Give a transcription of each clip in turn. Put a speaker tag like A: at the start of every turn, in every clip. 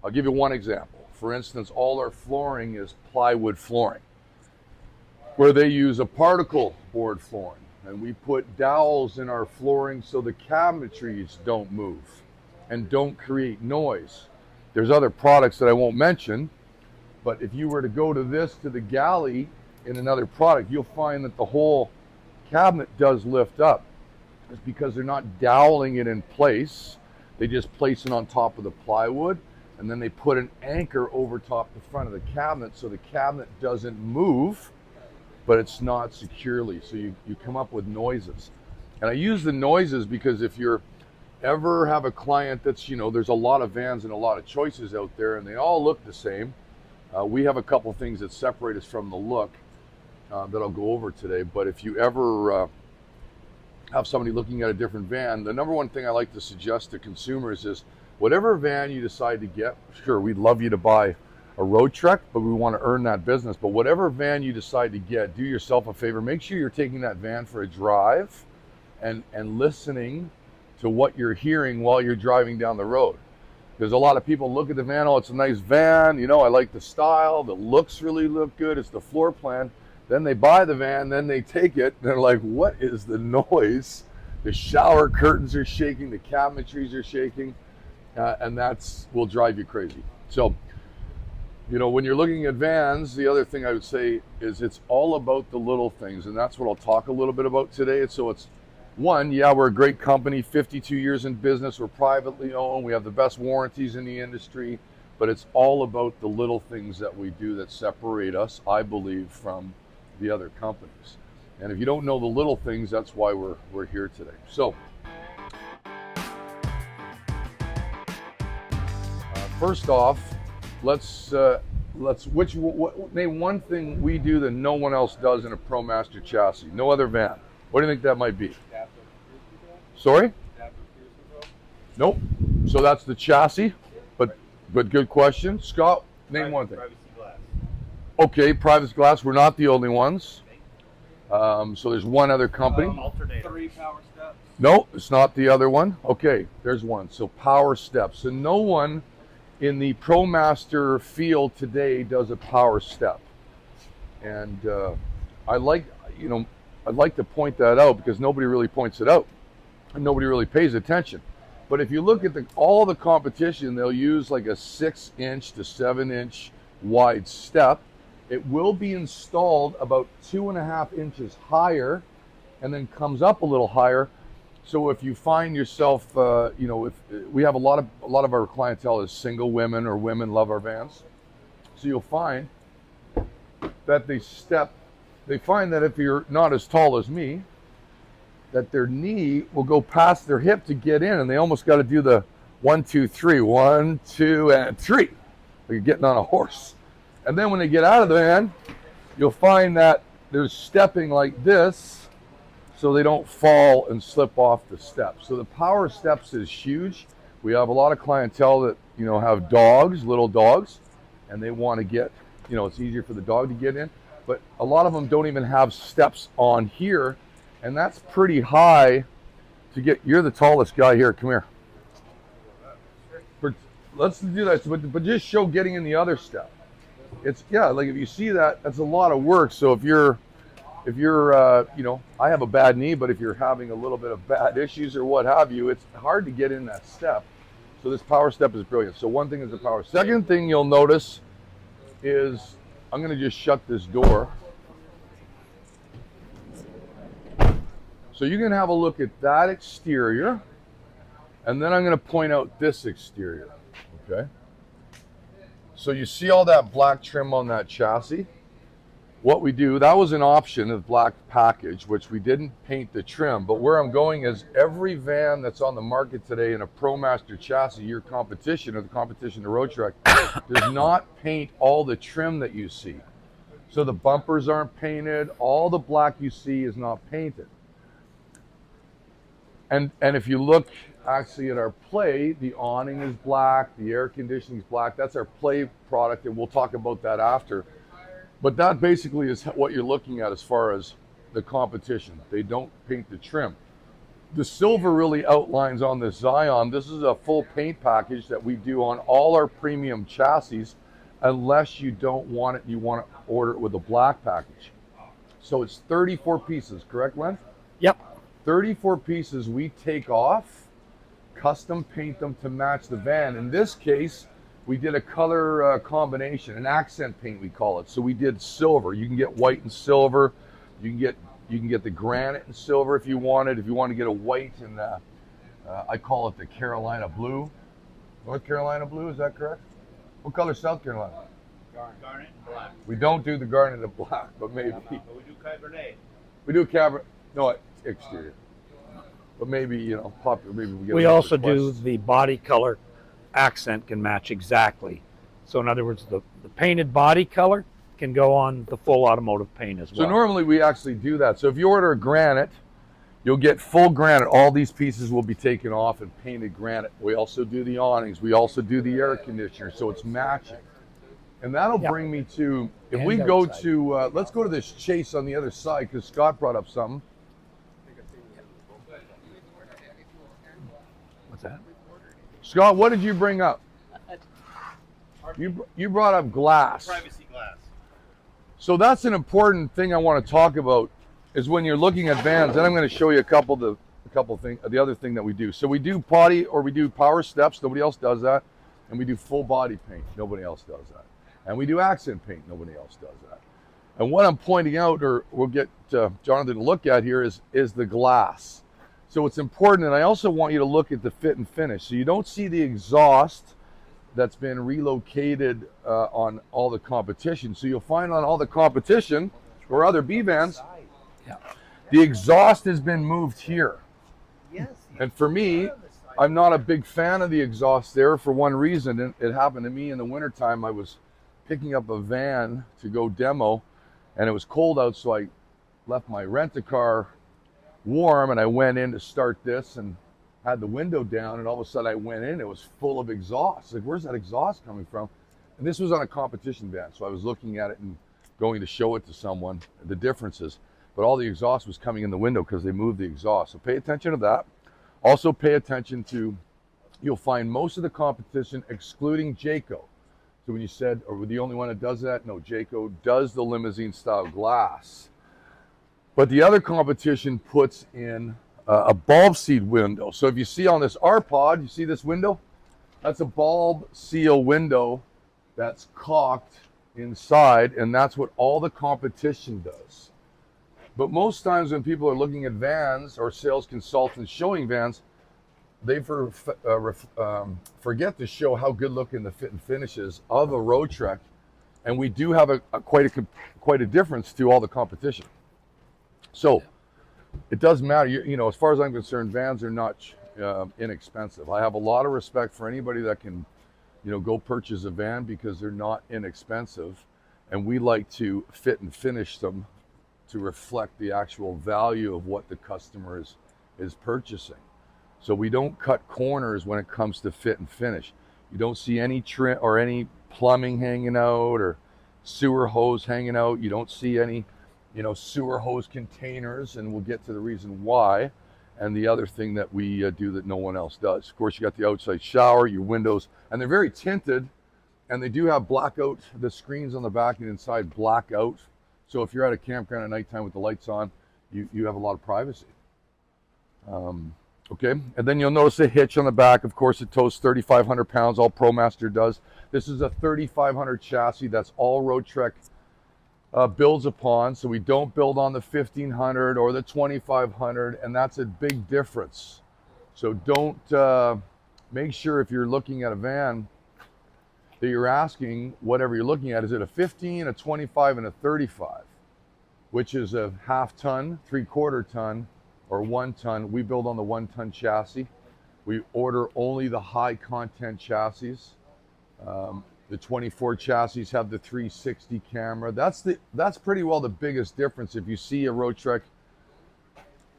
A: I'll give you one example. For instance, all our flooring is plywood flooring, where they use a particle board flooring. And we put dowels in our flooring so the cabinetries don't move and don't create noise. There's other products that I won't mention, but if you were to go to the galley in another product, you'll find that the whole cabinet does lift up. It's because they're not doweling it in place. They just place it on top of the plywood, and then they put an anchor over top the front of the cabinet so the cabinet doesn't move, but it's not securely. So you come up with noises. And I use the noises because if you're ever have a client that's, there's a lot of vans and a lot of choices out there and they all look the same. We have a couple things that separate us from the look that I'll go over today. But if you ever have somebody looking at a different van, the number one thing I like to suggest to consumers is whatever van you decide to get, sure, we'd love you to buy a Roadtrek, but we want to earn that business. But whatever van you decide to get, do yourself a favor. Make sure you're taking that van for a drive and listening to what you're hearing while you're driving down the road. There's a lot of people look at the van, oh, it's a nice van, I like the style, the looks really look good, it's the floor plan. Then they buy the van, then they take it, and they're like, what is the noise? The shower curtains are shaking, the cabinetries are shaking, and will drive you crazy. So, when you're looking at vans, the other thing I would say is it's all about the little things, and that's what I'll talk a little bit about today. So it's one, we're a great company, 52 years in business, we're privately owned, we have the best warranties in the industry, but it's all about the little things that we do that separate us, I believe, from the other companies. And if you don't know the little things, that's why we're here today. So, first off, let's name one thing we do that no one else does in a ProMaster chassis. No other van. What do you think that might be? Sorry? Nope. So that's the chassis, but good question. Scott, name one thing.
B: Privacy glass.
A: Okay, privacy glass. We're not the only ones. So there's one other company.
B: Alternator. 3 power steps.
A: No, it's not the other one. Okay, there's one. So power steps. So no one in the ProMaster field today does a power step. And I'd like to point that out because nobody really points it out and nobody really pays attention. But if you look at all the competition, they'll use like a 6-inch to 7-inch wide step. It will be installed about 2.5 inches higher and then comes up a little higher. So if you find yourself, if we have a lot of our clientele is single women or women love our vans. So you'll find that they find that if you're not as tall as me, that their knee will go past their hip to get in, and they almost got to do the 1, 2, 3, 1, 2, and 3. Like you're getting on a horse. And then when they get out of the van, you'll find that they're stepping like this so they don't fall and slip off the steps. So the power steps is huge. We have a lot of clientele that, have dogs, little dogs, and they want to get, it's easier for the dog to get in. But a lot of them don't even have steps on here, and that's pretty high to get. You're the tallest guy here. Come here. Let's do that, but just show getting in the other step. It's like if you see that, that's a lot of work. So if you're, I have a bad knee, but if you're having a little bit of bad issues or what have you, it's hard to get in that step. So this power step is brilliant. So one thing is the power. Second thing you'll notice is I'm going to just shut this door. So you can have a look at that exterior, and then I'm going to point out this exterior, okay? So you see all that black trim on that chassis? What we do, that was an option of black package, which we didn't paint the trim, but where I'm going is every van that's on the market today in a ProMaster chassis, your competition or the competition to Roadtrek, does not paint all the trim that you see. So the bumpers aren't painted, all the black you see is not painted. And if you look actually at our Play, the awning is black, the air conditioning is black. That's our Play product, and we'll talk about that after. But that basically is what you're looking at as far as the competition. They don't paint the trim. The silver really outlines on this Zion. This is a full paint package that we do on all our premium chassis, unless you don't want it, you want to order it with a black package. So it's 34 pieces, correct, Len?
C: Yep.
A: 34 pieces we take off, custom paint them to match the van. In this case, we did a color combination, an accent paint we call it. So we did silver. You can get white and silver. You can get the granite and silver if you wanted. If you want to get a white and I call it the Carolina blue. North Carolina blue, is that correct? What color is South Carolina?
B: Garnet and black.
A: We don't do the garnet and black, but maybe.
B: But we do Cabernet.
A: We do Cabernet, no, exterior. But maybe, you know, popular, maybe we get.
C: We also do the body color accent can match exactly. So in other words, the painted body color can go on the full automotive paint as well.
A: So normally we actually do that. So if you order a granite, you'll get full granite. All these pieces will be taken off and painted granite. We also do the awnings. We also do the air conditioner. So it's matching. And that'll bring me to, if
C: And
A: we go
C: outside.
A: to, let's go to this chase on the other side, because Scott brought up something.
C: What's that?
A: Scott, what did you bring up? You brought up glass.
B: Privacy glass.
A: So that's an important thing I want to talk about, is when you're looking at vans. And I'm going to show you a couple things. The other thing that we do. So we do body, or we do power steps. Nobody else does that. And we do full body paint. Nobody else does that. And we do accent paint. Nobody else does that. And what I'm pointing out, or we'll get Jonathan to look at here, is the glass. So it's important. And I also want you to look at the fit and finish. So you don't see the exhaust that's been relocated on all the competition. So you'll find on all the competition or other B vans, the exhaust has been moved here.
B: Yes.
A: And for me, I'm not a big fan of the exhaust there for one reason. And it happened to me in the wintertime. I was picking up a van to go demo, and it was cold out, so I left my rent-a-car warm, and I went in to start this and had the window down, and all of a sudden I went in, it was full of exhaust. Like, where's that exhaust coming from? And this was on a competition van, so I was looking at it and going to show it to someone, the differences. But all the exhaust was coming in the window because they moved the exhaust. So pay attention to that. Also pay attention to, you'll find most of the competition, excluding Jayco. So when you said, are we the only one that does that? No, Jayco does the limousine style glass. But the other competition puts in a bulb seed window. So if you see on this R-Pod, you see this window? That's a bulb seal window that's caulked inside, and that's what all the competition does. But most times when people are looking at vans or sales consultants showing vans, they forget to show how good looking the fit and finish is of a Roadtrek, and we do have quite a difference to all the competition. So it does matter. You know, as far as I'm concerned, vans are not inexpensive. I have a lot of respect for anybody that can, you know, go purchase a van, because they're not inexpensive, and we like to fit and finish them to reflect the actual value of what the customer is purchasing. So we don't cut corners when it comes to fit and finish. You don't see any trim or any plumbing hanging out or sewer hose hanging out. You don't see any, you know, sewer hose containers, and we'll get to the reason why. And the other thing that we do that no one else does. Of course, you got the outside shower, your windows, and they're very tinted, and they do have blackout. The screens on the back and inside black out. So if you're at a campground at nighttime with the lights on, you have a lot of privacy. Okay, and then you'll notice a hitch on the back. Of course, it tows 3,500 pounds. All ProMaster does. This is a 3,500 chassis. That's all Roadtrek builds upon. So we don't build on the 1,500 or the 2,500, and that's a big difference. So don't make sure if you're looking at a van that you're asking whatever you're looking at, is it a 15, a 25, and a 35, which is a half-ton, three-quarter-ton, or 1 ton. We build on the 1 ton chassis. We order only the high content chassis. The 24 chassis have the 360 camera. That's pretty well the biggest difference. If you see a Roadtrek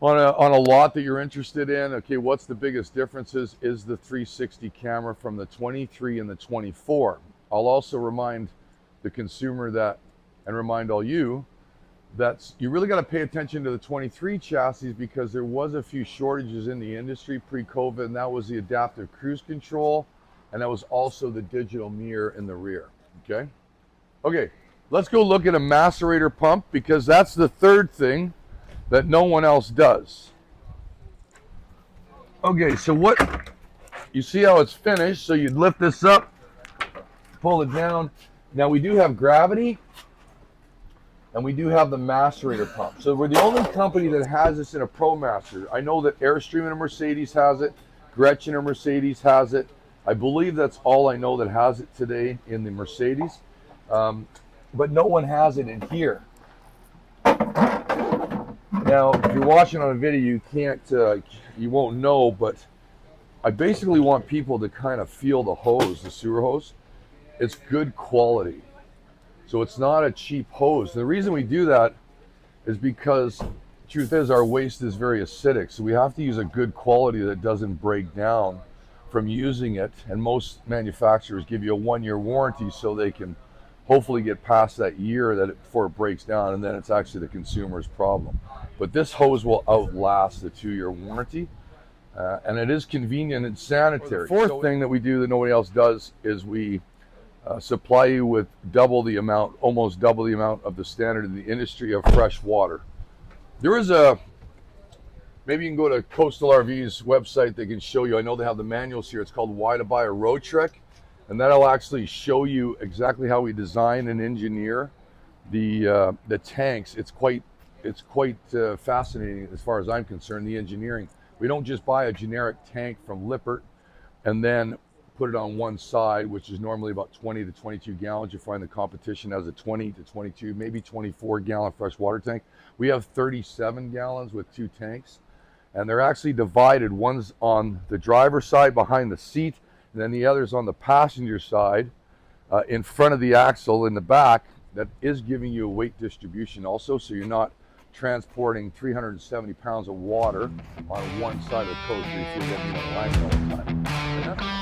A: on a lot that you're interested in, okay, what's the biggest differences is the 360 camera from the 23 and the 24. I'll also remind the consumer that, and remind all you, you really got to pay attention to the 23 chassis, because there was a few shortages in the industry pre-COVID, and that was the adaptive cruise control, and that was also the digital mirror in the rear. Okay, let's go look at a macerator pump, because that's the third thing that no one else does. Okay, so what you see how it's finished, so you'd lift this up, pull it down. Now we do have gravity, and we do have the macerator pump. So we're the only company that has this in a ProMaster. I know that Airstream and Mercedes has it, Gretchen and Mercedes has it. I believe that's all I know that has it today in the Mercedes, but no one has it in here. Now, if you're watching on a video, you can't, you won't know, but I basically want people to kind of feel the hose, the sewer hose. It's good quality. So it's not a cheap hose. The reason we do that is because the truth is our waste is very acidic. So we have to use a good quality that doesn't break down from using it. And most manufacturers give you a 1-year warranty, so they can hopefully get past that year before it breaks down, and then it's actually the consumer's problem. But this hose will outlast the 2-year warranty. And it is convenient and sanitary. The fourth thing that we do that nobody else does is we supply you with almost double the amount of the standard in the industry of fresh water. There is maybe you can go to Coastal RVs website, they can show you, I know they have the manuals here, it's called Why to Buy a Roadtrek, and that'll actually show you exactly how we design and engineer the tanks. It's quite fascinating as far as I'm concerned, the engineering. We don't just buy a generic tank from Lippert and then put it on one side, which is normally about 20 to 22 gallons. You find the competition has a 20 to 22, maybe 24 gallon freshwater tank. We have 37 gallons with 2 tanks, and they're actually divided. One's on the driver's side behind the seat, and then the other's on the passenger side in front of the axle in the back. That is giving you a weight distribution also, so you're not transporting 370 pounds of water on one side of the coach, so you feel getting on the line all the time.